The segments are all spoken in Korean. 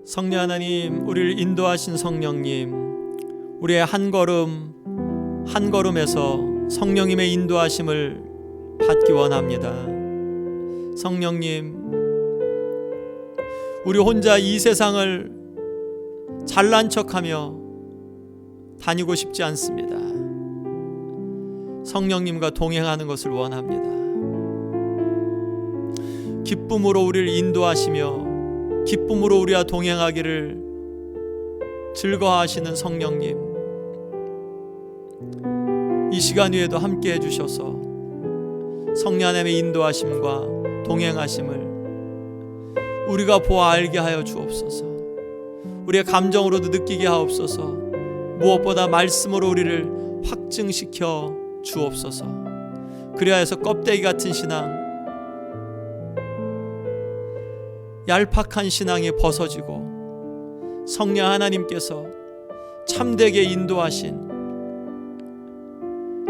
성령 하나님, 우리를 인도하신 성령님, 우리의 한 걸음 한 걸음에서 성령님의 인도하심을 받기 원합니다. 성령님, 우리 혼자 이 세상을 잘난 척하며 다니고 싶지 않습니다. 성령님과 동행하는 것을 원합니다. 기쁨으로 우리를 인도하시며 기쁨으로 우리와 동행하기를 즐거워하시는 성령님, 이 시간 위에도 함께 해주셔서 성령 하나님의 인도하심과 동행하심을 우리가 보아 알게 하여 주옵소서. 우리의 감정으로도 느끼게 하옵소서. 무엇보다 말씀으로 우리를 확증시켜 주옵소서. 그리하여서 껍데기 같은 신앙, 얄팍한 신앙이 벗어지고 성령 하나님께서 참되게 인도하신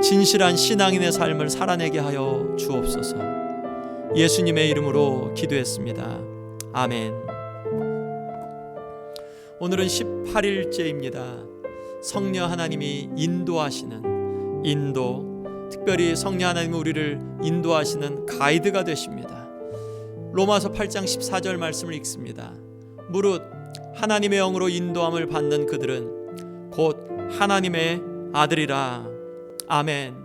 진실한 신앙인의 삶을 살아내게 하여 주옵소서. 예수님의 이름으로 기도했습니다. 아멘. 오늘은 18일째입니다. 성령 하나님이 인도하시는 인도, 특별히 성령 하나님이 우리를 인도하시는 가이드가 되십니다. 로마서 8장 14절 말씀을 읽습니다. 무릇 하나님의 영으로 인도함을 받는 그들은 곧 하나님의 아들이라. 아멘.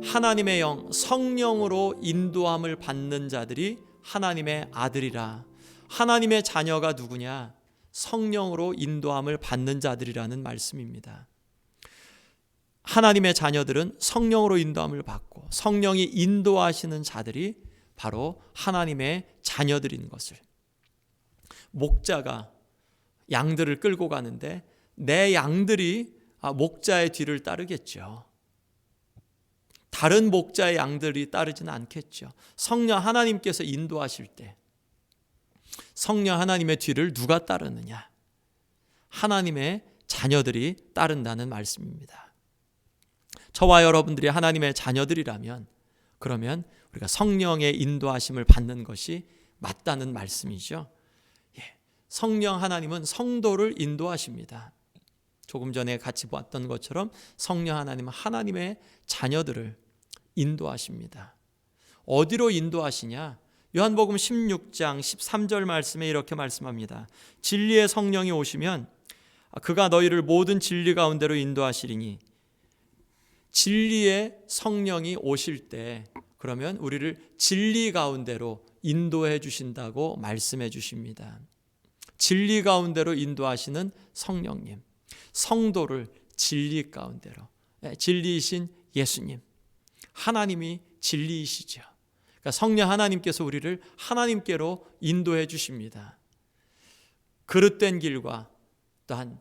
하나님의 영, 성령으로 인도함을 받는 자들이 하나님의 아들이라. 하나님의 자녀가 누구냐? 성령으로 인도함을 받는 자들이라는 말씀입니다. 하나님의 자녀들은 성령으로 인도함을 받고 성령이 인도하시는 자들이 바로 하나님의 자녀들인 것을. 목자가 양들을 끌고 가는데 내 양들이 목자의 뒤를 따르겠죠. 다른 목자의 양들이 따르지는 않겠죠. 성령 하나님께서 인도하실 때 성령 하나님의 뒤를 누가 따르느냐? 하나님의 자녀들이 따른다는 말씀입니다. 저와 여러분들이 하나님의 자녀들이라면 그러면 우리가 성령의 인도하심을 받는 것이 맞다는 말씀이죠. 성령 하나님은 성도를 인도하십니다. 조금 전에 같이 봤던 것처럼 성령 하나님은 하나님의 자녀들을 인도하십니다. 어디로 인도하시냐? 요한복음 16장 13절 말씀에 이렇게 말씀합니다. 진리의 성령이 오시면 그가 너희를 모든 진리 가운데로 인도하시리니. 진리의 성령이 오실 때 그러면 우리를 진리 가운데로 인도해 주신다고 말씀해 주십니다. 진리 가운데로 인도하시는 성령님, 성도를 진리 가운데로, 진리이신 예수님, 하나님이 진리이시죠. 그러니까 성령 하나님께서 우리를 하나님께로 인도해 주십니다. 그릇된 길과 또한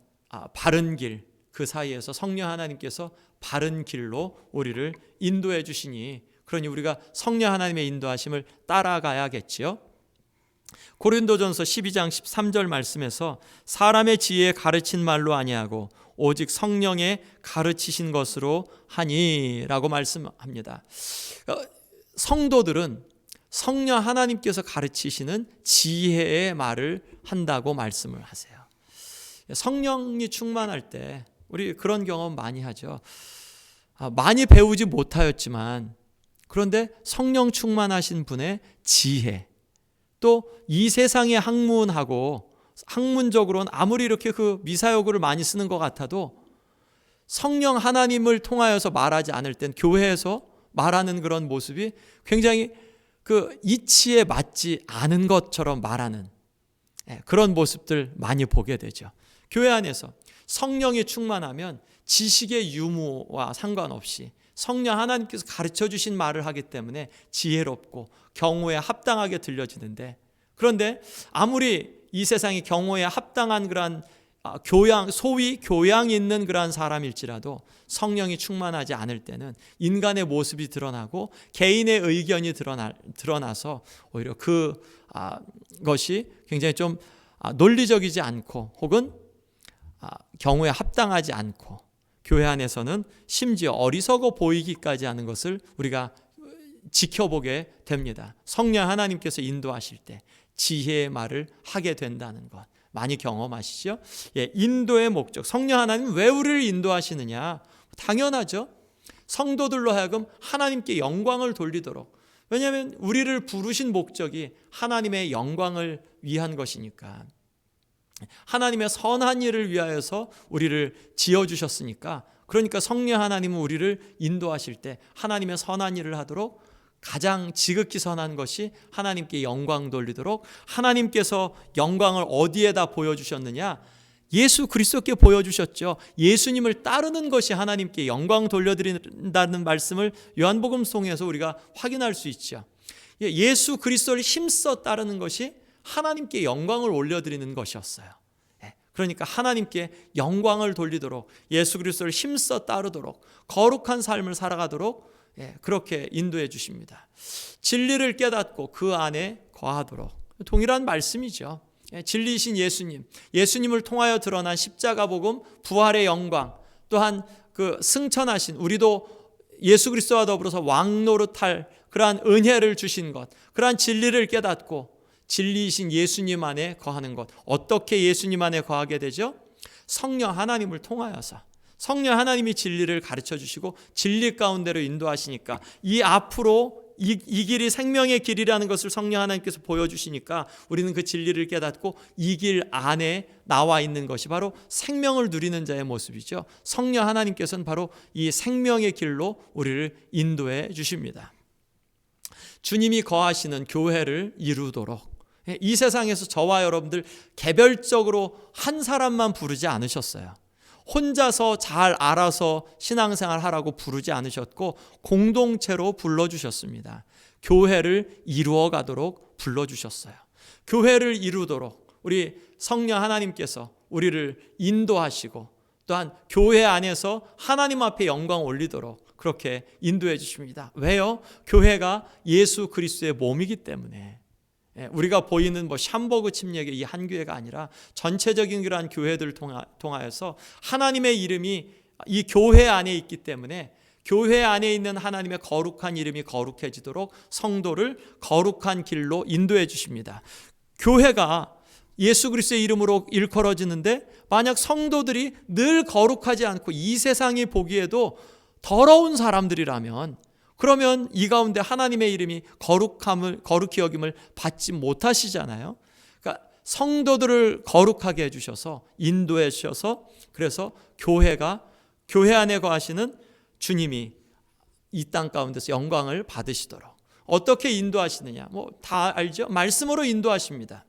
바른 길, 그 사이에서 성령 하나님께서 바른 길로 우리를 인도해 주시니, 그러니 우리가 성령 하나님의 인도하심을 따라가야겠지요. 고린도전서 12장 13절 말씀에서 사람의 지혜에 가르친 말로 아니하고 오직 성령의 가르치신 것으로 하니 라고 말씀합니다. 성도들은 성령 하나님께서 가르치시는 지혜의 말을 한다고 말씀을 하세요. 성령이 충만할 때 우리 그런 경험 많이 하죠. 많이 배우지 못하였지만 그런데 성령 충만하신 분의 지혜, 또 이 세상의 학문하고 학문적으로는 아무리 이렇게 그 미사여구를 많이 쓰는 것 같아도 성령 하나님을 통하여서 말하지 않을 땐 교회에서 말하는 그런 모습이 굉장히 그 이치에 맞지 않은 것처럼 말하는 그런 모습들 많이 보게 되죠. 교회 안에서 성령이 충만하면 지식의 유무와 상관없이 성령 하나님께서 가르쳐 주신 말을 하기 때문에 지혜롭고 경호에 합당하게 들려지는데, 그런데 아무리 이 세상이 경호에 합당한 그러한 교양, 소위 교양이 있는 그러한 사람일지라도 성령이 충만하지 않을 때는 인간의 모습이 드러나고 개인의 의견이 드러나서 오히려 그것이 굉장히 좀 논리적이지 않고 혹은 경우에 합당하지 않고 교회 안에서는 심지어 어리석어 보이기까지 하는 것을 우리가 지켜보게 됩니다. 성령 하나님께서 인도하실 때 지혜의 말을 하게 된다는 것, 많이 경험하시죠? 인도의 목적, 성령 하나님 왜 우리를 인도하시느냐? 당연하죠. 성도들로 하여금 하나님께 영광을 돌리도록. 왜냐하면 우리를 부르신 목적이 하나님의 영광을 위한 것이니까. 하나님의 선한 일을 위하여서 우리를 지어주셨으니까. 그러니까 성령 하나님은 우리를 인도하실 때 하나님의 선한 일을 하도록, 가장 지극히 선한 것이 하나님께 영광 돌리도록. 하나님께서 영광을 어디에다 보여주셨느냐? 예수 그리스도께 보여주셨죠. 예수님을 따르는 것이 하나님께 영광 돌려드린다는 말씀을 요한복음 통해서 우리가 확인할 수 있죠. 예수 그리스도를 힘써 따르는 것이 하나님께 영광을 올려드리는 것이었어요. 그러니까 하나님께 영광을 돌리도록, 예수 그리스도를 힘써 따르도록, 거룩한 삶을 살아가도록 그렇게 인도해 주십니다. 진리를 깨닫고 그 안에 거하도록. 동일한 말씀이죠. 진리이신 예수님을 통하여 드러난 십자가 복음, 부활의 영광, 또한 그 승천하신, 우리도 예수 그리스도와 더불어서 왕 노릇할 그러한 은혜를 주신 것, 그러한 진리를 깨닫고 진리이신 예수님 안에 거하는 것. 어떻게 예수님 안에 거하게 되죠? 성령 하나님을 통하여서. 성령 하나님이 진리를 가르쳐 주시고 진리 가운데로 인도하시니까, 이 앞으로 이 길이 생명의 길이라는 것을 성령 하나님께서 보여주시니까 우리는 그 진리를 깨닫고 이 길 안에 나와 있는 것이 바로 생명을 누리는 자의 모습이죠. 성령 하나님께서는 바로 이 생명의 길로 우리를 인도해 주십니다. 주님이 거하시는 교회를 이루도록, 이 세상에서 저와 여러분들 개별적으로 한 사람만 부르지 않으셨어요. 혼자서 잘 알아서 신앙생활 하라고 부르지 않으셨고 공동체로 불러주셨습니다. 교회를 이루어 가도록 불러주셨어요. 교회를 이루도록 우리 성령 하나님께서 우리를 인도하시고, 또한 교회 안에서 하나님 앞에 영광 올리도록 그렇게 인도해 주십니다. 왜요? 교회가 예수 그리스도의 몸이기 때문에. 우리가 보이는 샴버그 침략의 이 한 교회가 아니라 전체적인 그러한 교회들을 통하여서 하나님의 이름이 이 교회 안에 있기 때문에, 교회 안에 있는 하나님의 거룩한 이름이 거룩해지도록 성도를 거룩한 길로 인도해 주십니다. 교회가 예수 그리스도의 이름으로 일컬어지는데, 만약 성도들이 늘 거룩하지 않고 이 세상이 보기에도 더러운 사람들이라면, 그러면 이 가운데 하나님의 이름이 거룩히 여김을 받지 못하시잖아요. 그러니까 성도들을 거룩하게 해주셔서 인도해 주셔서, 그래서 교회 안에 거하시는 주님이 이 땅 가운데서 영광을 받으시도록. 어떻게 인도하시느냐? 다 알죠? 말씀으로 인도하십니다.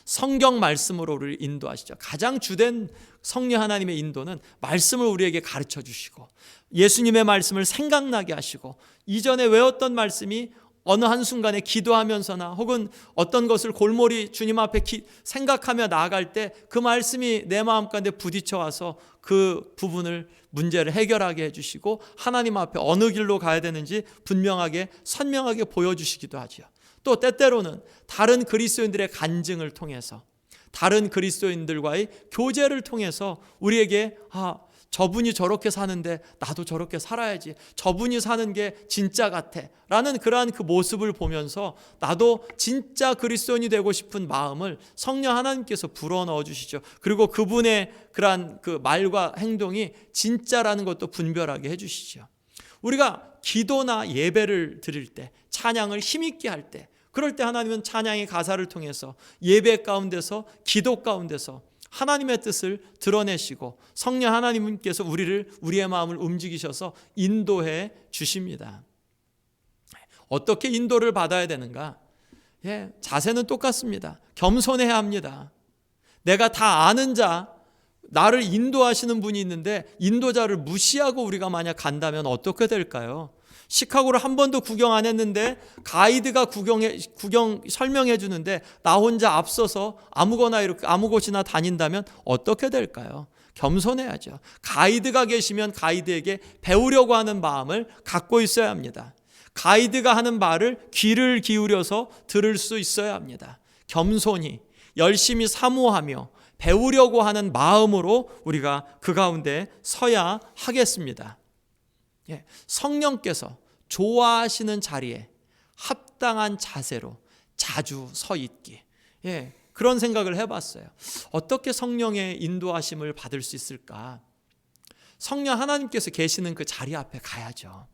성경 말씀으로 우리를 인도하시죠. 가장 주된 성령 하나님의 인도는 말씀을 우리에게 가르쳐 주시고, 예수님의 말씀을 생각나게 하시고, 이전에 외웠던 말씀이 어느 한순간에 기도하면서나 혹은 어떤 것을 골몰이 주님 앞에 생각하며 나아갈 때 그 말씀이 내 마음 가운데 부딪혀 와서 그 부분을, 문제를 해결하게 해주시고 하나님 앞에 어느 길로 가야 되는지 분명하게 선명하게 보여주시기도 하죠. 또 때때로는 다른 그리스도인들의 간증을 통해서, 다른 그리스도인들과의 교제를 통해서 우리에게 저분이 저렇게 사는데 나도 저렇게 살아야지, 저분이 사는 게 진짜 같아 라는 그러한 그 모습을 보면서 나도 진짜 그리스도인이 되고 싶은 마음을 성령 하나님께서 불어넣어 주시죠. 그리고 그분의 그러한 그 말과 행동이 진짜라는 것도 분별하게 해주시죠. 우리가 기도나 예배를 드릴 때, 찬양을 힘있게 할 때, 그럴 때 하나님은 찬양의 가사를 통해서, 예배 가운데서, 기도 가운데서 하나님의 뜻을 드러내시고 성령 하나님께서 우리의 마음을 움직이셔서 인도해 주십니다. 어떻게 인도를 받아야 되는가? 자세는 똑같습니다. 겸손해야 합니다. 내가 다 아는 자, 나를 인도하시는 분이 있는데 인도자를 무시하고 우리가 만약 간다면 어떻게 될까요? 시카고를 한 번도 구경 안 했는데 가이드가 구경 설명해 주는데 나 혼자 앞서서 아무거나 이렇게 아무 곳이나 다닌다면 어떻게 될까요? 겸손해야죠. 가이드가 계시면 가이드에게 배우려고 하는 마음을 갖고 있어야 합니다. 가이드가 하는 말을 귀를 기울여서 들을 수 있어야 합니다. 겸손히 열심히 사모하며 배우려고 하는 마음으로 우리가 그 가운데 서야 하겠습니다. 성령께서 좋아하시는 자리에 합당한 자세로 자주 서 있기. 그런 생각을 해봤어요. 어떻게 성령의 인도하심을 받을 수 있을까? 성령 하나님께서 계시는 그 자리 앞에 가야죠.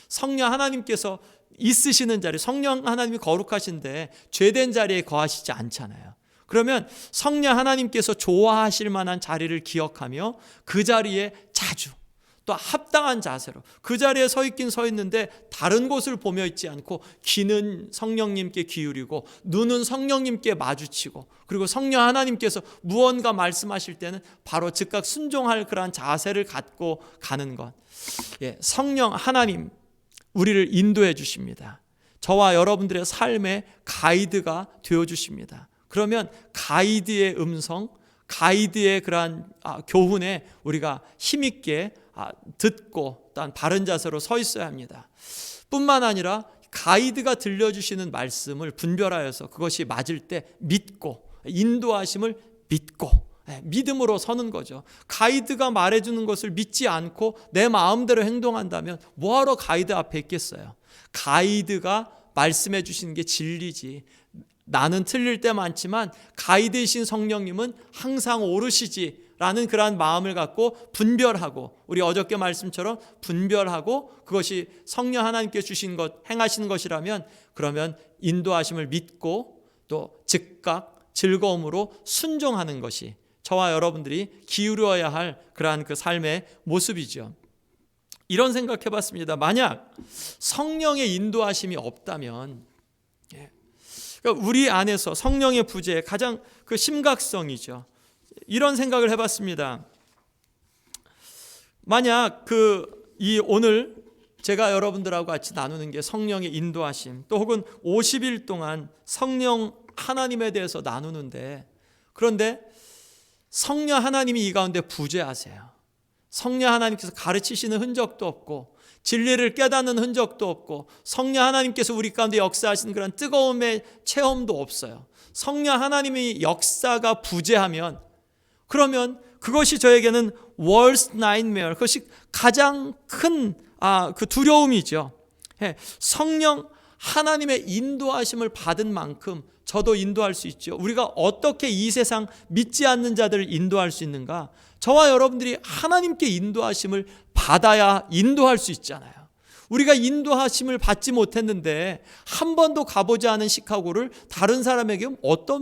성령 하나님께서 있으시는 자리, 성령 하나님이 거룩하신데 죄된 자리에 거하시지 않잖아요. 그러면 성령 하나님께서 좋아하실 만한 자리를 기억하며 그 자리에 자주 또 합당한 자세로 그 자리에 서 있긴 서 있는데 다른 곳을 보며 있지 않고 귀는 성령님께 기울이고 눈은 성령님께 마주치고 그리고 성령 하나님께서 무언가 말씀하실 때는 바로 즉각 순종할 그러한 자세를 갖고 가는 것. 성령 하나님 우리를 인도해 주십니다. 저와 여러분들의 삶의 가이드가 되어 주십니다. 그러면 가이드의 음성, 가이드의 그러한 교훈에 우리가 힘있게 듣고 또한 바른 자세로 서 있어야 합니다. 뿐만 아니라 가이드가 들려주시는 말씀을 분별하여서 그것이 맞을 때 믿고 인도하심을 믿고 믿음으로 서는 거죠. 가이드가 말해주는 것을 믿지 않고 내 마음대로 행동한다면 뭐하러 가이드 앞에 있겠어요. 가이드가 말씀해 주시는 게 진리지. 나는 틀릴 때 많지만 가이드이신 성령님은 항상 옳으시지 라는 그러한 마음을 갖고 분별하고 우리 어저께 말씀처럼 분별하고 그것이 성령 하나님께 주신 것 행하시는 것이라면 그러면 인도하심을 믿고 또 즉각 즐거움으로 순종하는 것이 저와 여러분들이 기울여야 할 그러한 그 삶의 모습이죠. 이런 생각해 봤습니다. 만약 성령의 인도하심이 없다면 그러니까 우리 안에서 성령의 부재의 가장 그 심각성이죠. 이런 생각을 해봤습니다. 만약 오늘 제가 여러분들하고 같이 나누는 게 성령의 인도하심 또 혹은 50일 동안 성령 하나님에 대해서 나누는데 그런데 성령 하나님이 이 가운데 부재하세요. 성령 하나님께서 가르치시는 흔적도 없고 진리를 깨닫는 흔적도 없고 성령 하나님께서 우리 가운데 역사하시는 그런 뜨거움의 체험도 없어요. 성령 하나님의 역사가 부재하면 그러면 그것이 저에게는 worst nightmare, 그것이 가장 큰 그 두려움이죠. 성령 하나님의 인도하심을 받은 만큼 저도 인도할 수 있죠. 우리가 어떻게 이 세상 믿지 않는 자들을 인도할 수 있는가? 저와 여러분들이 하나님께 인도하심을 받아야 인도할 수 있잖아요. 우리가 인도하심을 받지 못했는데 한 번도 가보지 않은 시카고를 다른 사람에게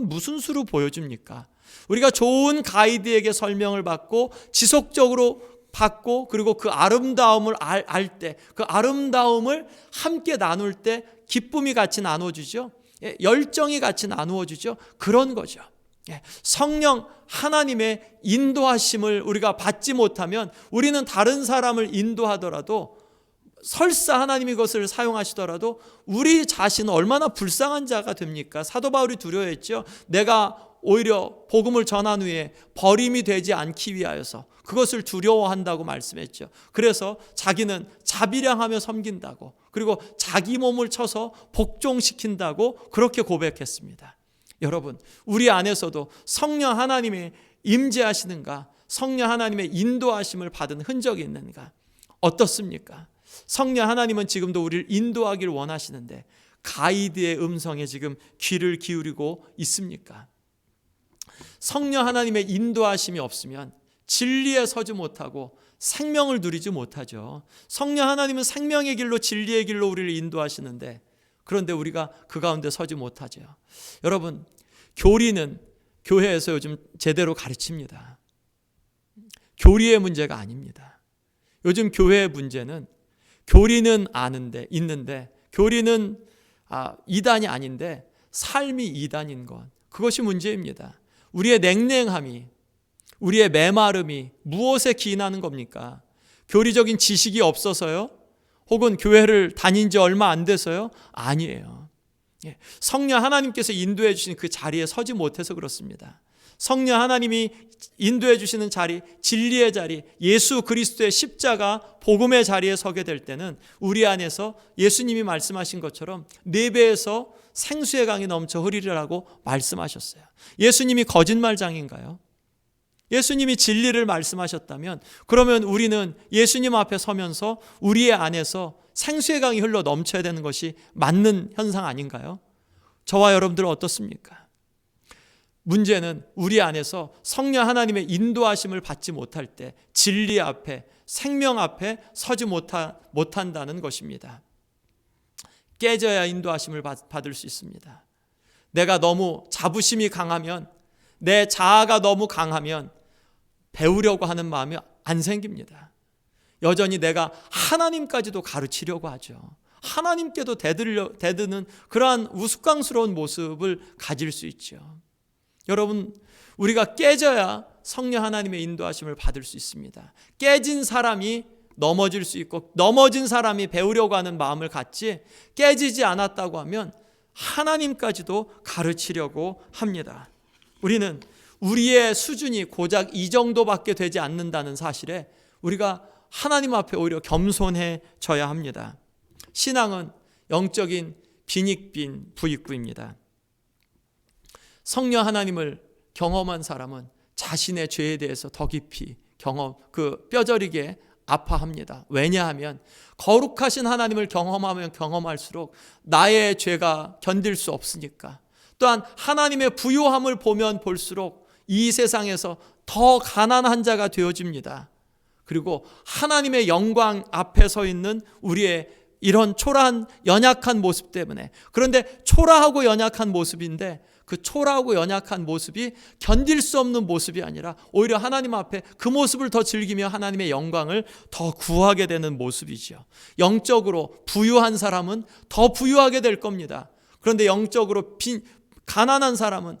무슨 수로 보여줍니까? 우리가 좋은 가이드에게 설명을 받고 지속적으로 받고 그리고 그 아름다움을 알 때 그 아름다움을 함께 나눌 때 기쁨이 같이 나눠주죠. 열정이 같이 나누어주죠. 그런 거죠. 성령 하나님의 인도하심을 우리가 받지 못하면 우리는 다른 사람을 인도하더라도 설사 하나님이 그것을 사용하시더라도 우리 자신은 얼마나 불쌍한 자가 됩니까? 사도 바울이 두려워했죠. 내가 오히려 복음을 전한 후에 버림이 되지 않기 위하여서 그것을 두려워한다고 말씀했죠. 그래서 자기는 자비량하며 섬긴다고 그리고 자기 몸을 쳐서 복종시킨다고 그렇게 고백했습니다. 여러분, 우리 안에서도 성령 하나님의 임재하시는가? 성령 하나님의 인도하심을 받은 흔적이 있는가? 어떻습니까? 성령 하나님은 지금도 우리를 인도하기를 원하시는데 가이드의 음성에 지금 귀를 기울이고 있습니까? 성령 하나님의 인도하심이 없으면 진리에 서지 못하고 생명을 누리지 못하죠. 성령 하나님은 생명의 길로 진리의 길로 우리를 인도하시는데 그런데 우리가 그 가운데 서지 못하죠. 여러분, 교리는 교회에서 요즘 제대로 가르칩니다. 교리의 문제가 아닙니다. 요즘 교회의 문제는 교리는 아는데 있는데 교리는 이단이 아닌데 삶이 이단인 것, 그것이 문제입니다. 우리의 냉랭함이, 우리의 메마름이 무엇에 기인하는 겁니까? 교리적인 지식이 없어서요? 혹은 교회를 다닌 지 얼마 안 돼서요? 아니에요. 성령 하나님께서 인도해 주신 그 자리에 서지 못해서 그렇습니다. 성령 하나님이 인도해 주시는 자리, 진리의 자리, 예수 그리스도의 십자가 복음의 자리에 서게 될 때는 우리 안에서 예수님이 말씀하신 것처럼 네 배에서 생수의 강이 넘쳐 흐리리라고 말씀하셨어요. 예수님이 거짓말장인가요? 예수님이 진리를 말씀하셨다면 그러면 우리는 예수님 앞에 서면서 우리의 안에서 생수의 강이 흘러 넘쳐야 되는 것이 맞는 현상 아닌가요? 저와 여러분들은 어떻습니까? 문제는 우리 안에서 성령 하나님의 인도하심을 받지 못할 때 진리 앞에, 생명 앞에 서지 못한다는 것입니다. 깨져야 인도하심을 받을 수 있습니다. 내가 너무 자부심이 강하면, 내 자아가 너무 강하면 배우려고 하는 마음이 안 생깁니다. 여전히 내가 하나님까지도 가르치려고 하죠. 하나님께도 대드는 그러한 우스꽝스러운 모습을 가질 수 있죠. 여러분, 우리가 깨져야 성령 하나님의 인도하심을 받을 수 있습니다. 깨진 사람이 넘어질 수 있고, 넘어진 사람이 배우려고 하는 마음을 갖지, 깨지지 않았다고 하면 하나님까지도 가르치려고 합니다. 우리는 우리의 수준이 고작 이 정도밖에 되지 않는다는 사실에 우리가 하나님 앞에 오히려 겸손해져야 합니다. 신앙은 영적인 빈익빈 부익부입니다. 성령 하나님을 경험한 사람은 자신의 죄에 대해서 더 깊이 뼈저리게 아파합니다. 왜냐하면 거룩하신 하나님을 경험하면 경험할수록 나의 죄가 견딜 수 없으니까. 또한 하나님의 부요함을 보면 볼수록 이 세상에서 더 가난한 자가 되어집니다. 그리고 하나님의 영광 앞에 서 있는 우리의 이런 초라한 연약한 모습 때문에, 그런데 초라하고 연약한 모습인데 그 초라하고 연약한 모습이 견딜 수 없는 모습이 아니라 오히려 하나님 앞에 그 모습을 더 즐기며 하나님의 영광을 더 구하게 되는 모습이죠. 영적으로 부유한 사람은 더 부유하게 될 겁니다. 그런데 영적으로 가난한 사람은,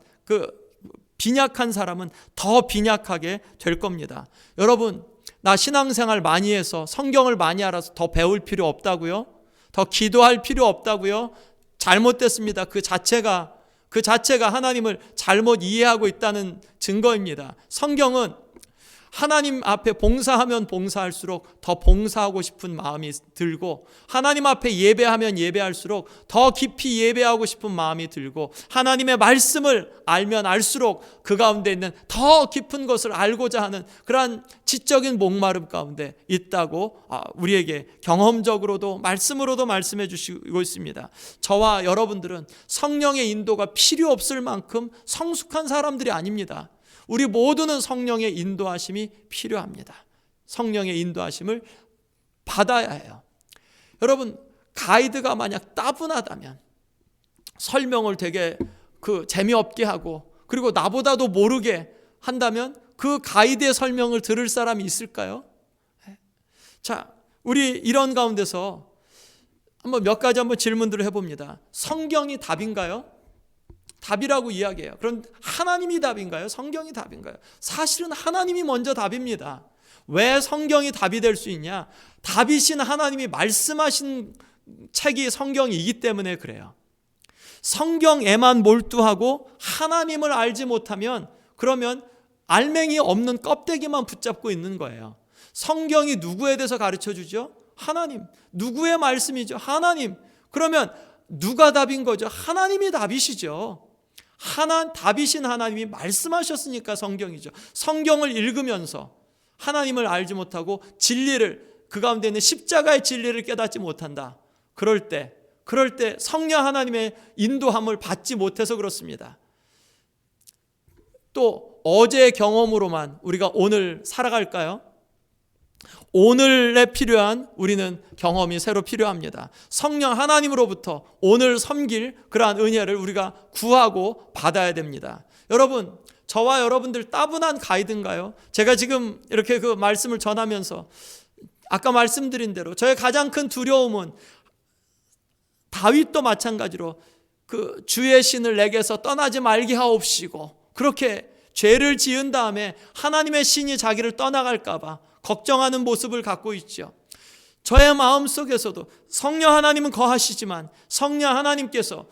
빈약한 사람은 더 빈약하게 될 겁니다. 여러분, 나 신앙생활 많이 해서 성경을 많이 알아서 더 배울 필요 없다고요? 더 기도할 필요 없다고요? 잘못됐습니다. 그 자체가 하나님을 잘못 이해하고 있다는 증거입니다. 성경은 하나님 앞에 봉사하면 봉사할수록 더 봉사하고 싶은 마음이 들고, 하나님 앞에 예배하면 예배할수록 더 깊이 예배하고 싶은 마음이 들고, 하나님의 말씀을 알면 알수록 그 가운데 있는 더 깊은 것을 알고자 하는 그러한 지적인 목마름 가운데 있다고 우리에게 경험적으로도 말씀으로도 말씀해 주시고 있습니다. 저와 여러분들은 성령의 인도가 필요 없을 만큼 성숙한 사람들이 아닙니다. 우리 모두는 성령의 인도하심이 필요합니다. 성령의 인도하심을 받아야 해요. 여러분, 가이드가 만약 따분하다면, 설명을 되게 재미없게 하고, 그리고 나보다도 모르게 한다면 그 가이드의 설명을 들을 사람이 있을까요? 자, 우리 이런 가운데서 몇 가지 질문들을 해봅니다. 성경이 답인가요? 답이라고 이야기해요. 그럼 하나님이 답인가요? 성경이 답인가요? 사실은 하나님이 먼저 답입니다. 왜 성경이 답이 될 수 있냐? 답이신 하나님이 말씀하신 책이 성경이기 때문에 그래요. 성경에만 몰두하고 하나님을 알지 못하면, 그러면 알맹이 없는 껍데기만 붙잡고 있는 거예요. 성경이 누구에 대해서 가르쳐 주죠? 하나님. 누구의 말씀이죠? 하나님. 그러면 누가 답인 거죠? 하나님이 답이시죠. 답이신 하나님이 말씀하셨으니까 성경이죠. 성경을 읽으면서 하나님을 알지 못하고 진리를, 그 가운데 있는 십자가의 진리를 깨닫지 못한다. 그럴 때 성령 하나님의 인도함을 받지 못해서 그렇습니다. 또 어제의 경험으로만 우리가 오늘 살아갈까요? 오늘에 필요한 우리는 경험이 새로 필요합니다. 성령 하나님으로부터 오늘 섬길 그러한 은혜를 우리가 구하고 받아야 됩니다. 여러분, 저와 여러분들 따분한 가이드인가요? 제가 지금 이렇게 그 말씀을 전하면서 아까 말씀드린 대로 저의 가장 큰 두려움은 다윗도 마찬가지로 그 주의 신을 내게서 떠나지 말게 하옵시고, 그렇게 죄를 지은 다음에 하나님의 신이 자기를 떠나갈까 봐 걱정하는 모습을 갖고 있죠. 저의 마음속에서도 성령 하나님은 거하시지만 성령 하나님께서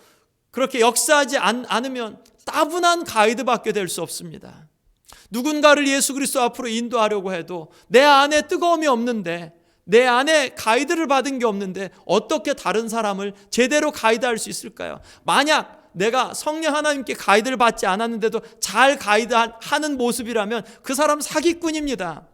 그렇게 역사하지 않으면 따분한 가이드밖에 될 수 없습니다. 누군가를 예수 그리스도 앞으로 인도하려고 해도 내 안에 뜨거움이 없는데, 내 안에 가이드를 받은 게 없는데 어떻게 다른 사람을 제대로 가이드할 수 있을까요? 만약 내가 성령 하나님께 가이드를 받지 않았는데도 잘 가이드하는 모습이라면 그 사람 사기꾼입니다.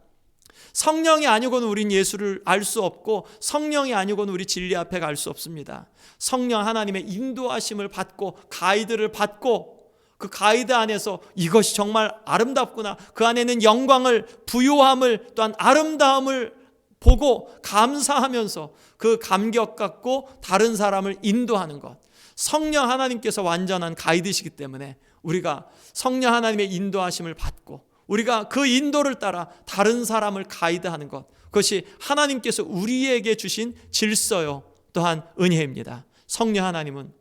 성령이 아니고는 우린 예수를 알 수 없고, 성령이 아니고는 우리 진리 앞에 갈 수 없습니다. 성령 하나님의 인도하심을 받고 가이드를 받고 그 가이드 안에서 이것이 정말 아름답구나, 그 안에는 영광을, 부요함을, 또한 아름다움을 보고 감사하면서 그 감격 갖고 다른 사람을 인도하는 것. 성령 하나님께서 완전한 가이드시기 때문에 우리가 성령 하나님의 인도하심을 받고 우리가 그 인도를 따라 다른 사람을 가이드하는 것, 그것이 하나님께서 우리에게 주신 질서요 또한 은혜입니다. 성령 하나님은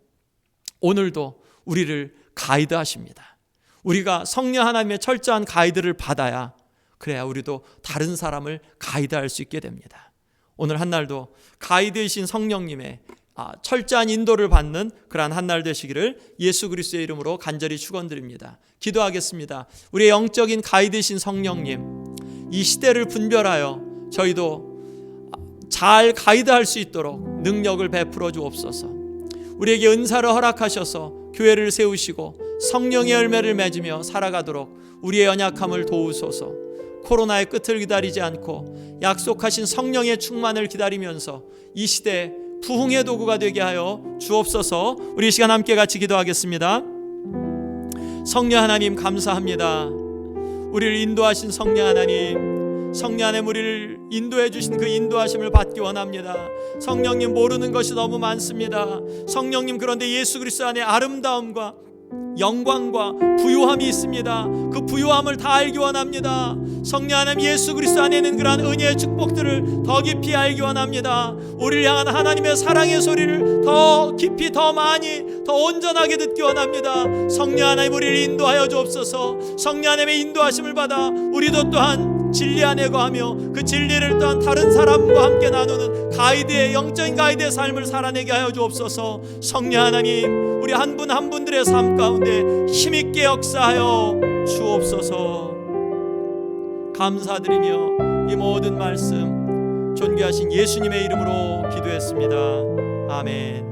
오늘도 우리를 가이드하십니다. 우리가 성령 하나님의 철저한 가이드를 받아야, 그래야 우리도 다른 사람을 가이드할 수 있게 됩니다. 오늘 한날도 가이드이신 성령님의 철저한 인도를 받는 그러한 한날 되시기를 예수 그리스도의 이름으로 간절히 축원드립니다. 기도하겠습니다. 우리의 영적인 가이드이신 성령님, 이 시대를 분별하여 저희도 잘 가이드할 수 있도록 능력을 베풀어 주옵소서. 우리에게 은사를 허락하셔서 교회를 세우시고 성령의 열매를 맺으며 살아가도록 우리의 연약함을 도우소서. 코로나의 끝을 기다리지 않고 약속하신 성령의 충만을 기다리면서 이 시대에 부흥의 도구가 되게 하여 주옵소서. 우리 이 시간 함께 같이 기도하겠습니다. 성령 하나님 감사합니다. 우리를 인도하신 성령 하나님, 성령 하나님 우리를 인도해 주신 그 인도하심을 받기 원합니다. 성령님, 모르는 것이 너무 많습니다. 성령님, 그런데 예수 그리스도 안에 아름다움과 영광과 부요함이 있습니다. 그 부요함을 다 알기 원합니다. 성령 하나님, 예수 그리스도 안에는 그러한 은혜의 축복들을 더 깊이 알기 원합니다. 우리를 향한 하나님의 사랑의 소리를 더 깊이, 더 많이, 더 온전하게 듣기 원합니다. 성령 하나님, 우리를 인도하여 주옵소서. 성령 하나님의 인도하심을 받아 우리도 또한 진리 안에 거하며 그 진리를 또한 다른 사람과 함께 나누는 가이드의, 영적인 가이드의 삶을 살아내게 하여 주옵소서. 성령 하나님, 우리 한 분 한 분들의 삶 가운데 힘있게 역사하여 주옵소서. 감사드리며 이 모든 말씀 존귀하신 예수님의 이름으로 기도했습니다. 아멘.